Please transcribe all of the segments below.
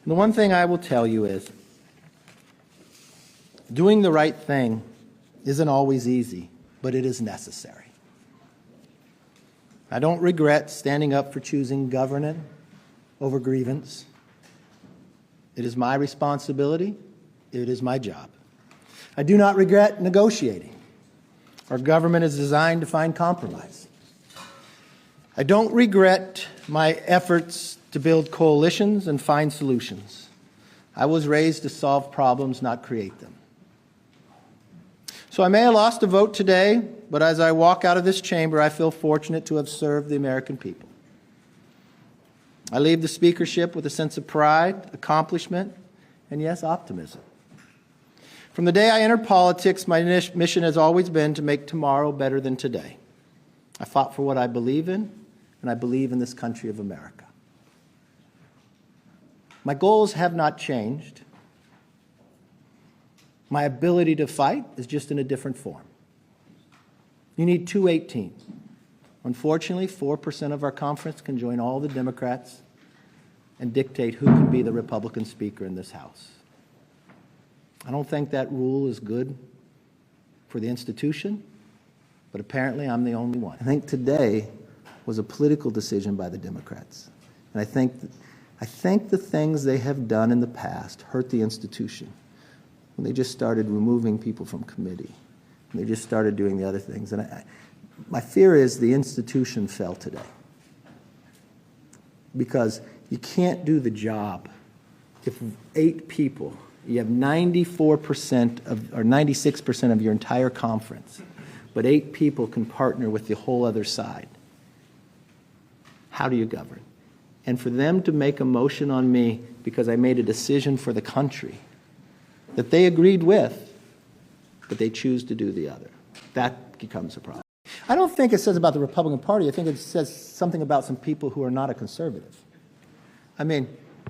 And the one thing I will tell you is, doing the right thing isn't always easy, but it is necessary. I don't regret standing up for choosing governance over grievance. It is my responsibility. It is my job. I do not regret negotiating. Our government is designed to find compromise. I don't regret my efforts to build coalitions and find solutions. I was raised to solve problems, not create them. So I may have lost a vote today, but as I walk out of this chamber, I feel fortunate to have served the American people. I leave the speakership with a sense of pride, accomplishment, and yes, optimism. From the day I entered politics, my mission has always been to make tomorrow better than today. I fought for what I believe in, and I believe in this country of America. My goals have not changed. My ability to fight is just in a different form. You need 218. Unfortunately, 4% of our conference can join all the Democrats and dictate who can be the Republican speaker in this House. I don't think that rule is good for the institution, but apparently I'm the only one. I think today was a political decision by the Democrats. And I think the things they have done in the past hurt the institution. When they just started removing people from committee, and they just started doing the other things. And my fear is the institution fell today. Because you can't do the job if 8 people, you have 94% of, or 96% of your entire conference, but 8 people can partner with the whole other side. How do you govern? And for them to make a motion on me because I made a decision for the country that they agreed with, but they choose to do the other, that becomes a problem. I don't think it says about the Republican Party. I think it says something about some people who are not a conservative. I mean,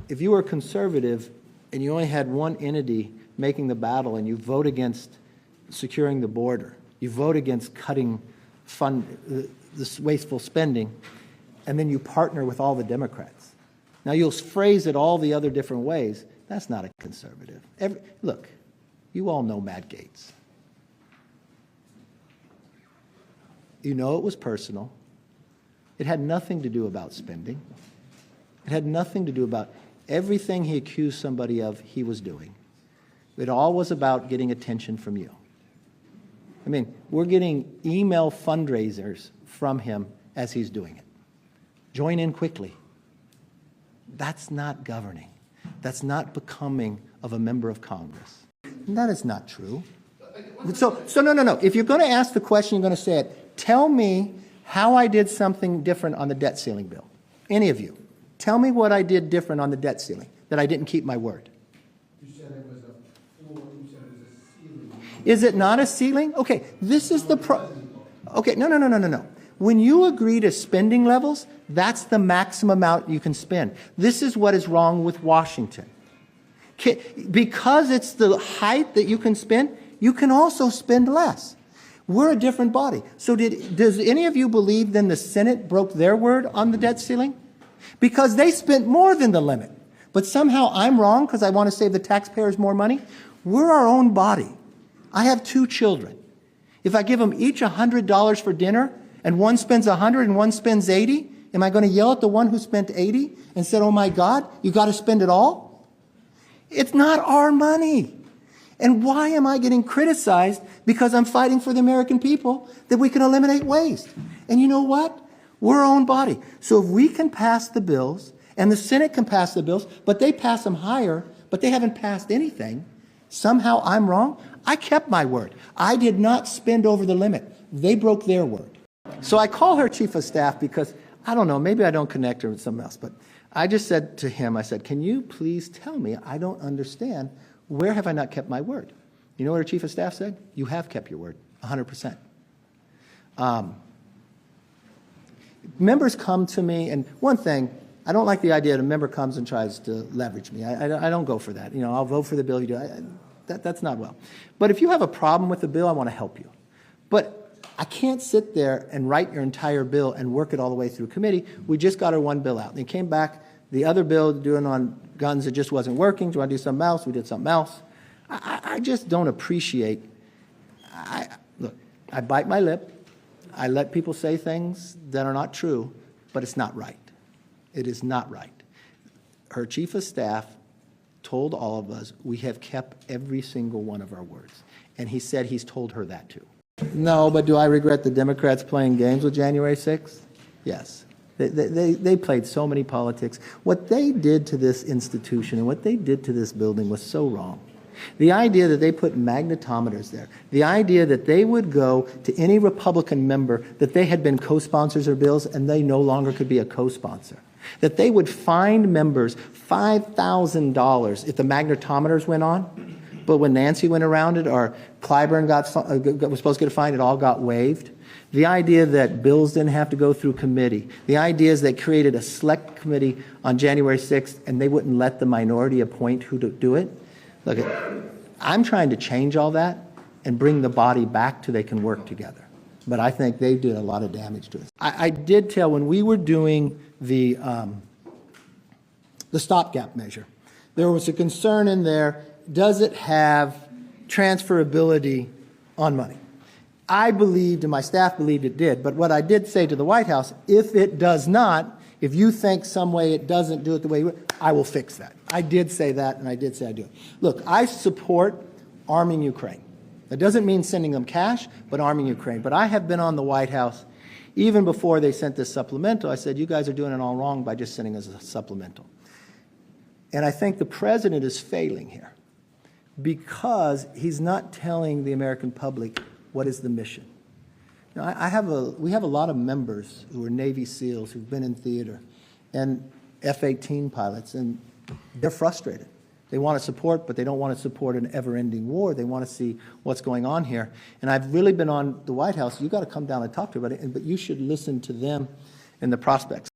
if you were a conservative and you only had one entity making the battle and you vote against securing the border, you vote against cutting this wasteful spending, and then you partner with all the Democrats. Now you'll phrase it all the other different ways. That's not a conservative. Look, you all know Matt Gaetz. You know it was personal. It had nothing to do about spending. It had nothing to do about everything he accused somebody of he was doing. It all was about getting attention from you. I mean, we're getting email fundraisers from him as he's doing it. Join in quickly. That's not governing. That's not becoming of a member of Congress. And that is not true. So no. If you're going to ask the question, you're going to say it. Tell me how I did something different on the debt ceiling bill. Any of you. Tell me what I did different on the debt ceiling, that I didn't keep my word. You said it was a floor, you said it was a ceiling. Is it not a ceiling? Okay, this is the Okay, no. When you agree to spending levels, that's the maximum amount you can spend. This is what is wrong with Washington. Because it's the height that you can spend, you can also spend less. We're a different body. So does any of you believe then the Senate broke their word on the debt ceiling? Because they spent more than the limit. But somehow I'm wrong because I want to save the taxpayers more money? We're our own body. I have 2 children. If I give them each $100 for dinner, and one spends 100 and one spends 80, am I going to yell at the one who spent 80 and said, oh my God, you got to spend it all? It's not our money. And why am I getting criticized because I'm fighting for the American people that we can eliminate waste? And you know what? We're our own body. So if we can pass the bills, and the Senate can pass the bills, but they pass them higher, but they haven't passed anything, somehow I'm wrong? I kept my word. I did not spend over the limit. They broke their word. So I call her chief of staff because, I don't know, maybe I don't connect her with something else, but I just said to him, I said, can you please tell me, I don't understand, where have I not kept my word? You know what her chief of staff said? You have kept your word, 100%. Members come to me, and one thing, I don't like the idea that a member comes and tries to leverage me. I don't go for that. You know, I'll vote for the bill you do. That's not well. But if you have a problem with the bill, I want to help you. But I can't sit there and write your entire bill and work it all the way through committee. We just got our one bill out. And it came back, the other bill doing on guns, it just wasn't working. Do you want to do something else? We did something else. I just don't appreciate. Look, I bite my lip. I let people say things that are not true, but it's not right. It is not right. Her chief of staff told all of us we have kept every single one of our words. And he said he's told her that too. No, but do I regret the Democrats playing games with January 6th? Yes. They played so many politics. What they did to this institution and what they did to this building was so wrong. The idea that they put magnetometers there, the idea that they would go to any Republican member that they had been co-sponsors of bills and they no longer could be a co-sponsor, that they would find members $5,000 if the magnetometers went on, but when Nancy went around it or Clyburn was supposed to get a fine, it all got waived. The idea that bills didn't have to go through committee, the idea is they created a select committee on January 6th and they wouldn't let the minority appoint who to do it. Look, I'm trying to change all that and bring the body back to they can work together. But I think they did a lot of damage to us. I did tell when we were doing the stopgap measure, there was a concern in there, does it have transferability on money? I believed and my staff believed it did, but what I did say to the White House, if it does not, if you think some way it doesn't do it the way you I will fix that. I did say that, and I did say I do it. Look, I support arming Ukraine. That doesn't mean sending them cash, but arming Ukraine. But I have been on the White House even before they sent this supplemental. I said, you guys are doing it all wrong by just sending us a supplemental. And I think the president is failing here because he's not telling the American public what is the mission. You know, we have a lot of members who are Navy SEALs who've been in theater and F-18 pilots, and they're frustrated. They want to support, but they don't want to support an ever-ending war. They want to see what's going on here. And I've really been on the White House. You've got to come down and talk to everybody, but you should listen to them and the prospects.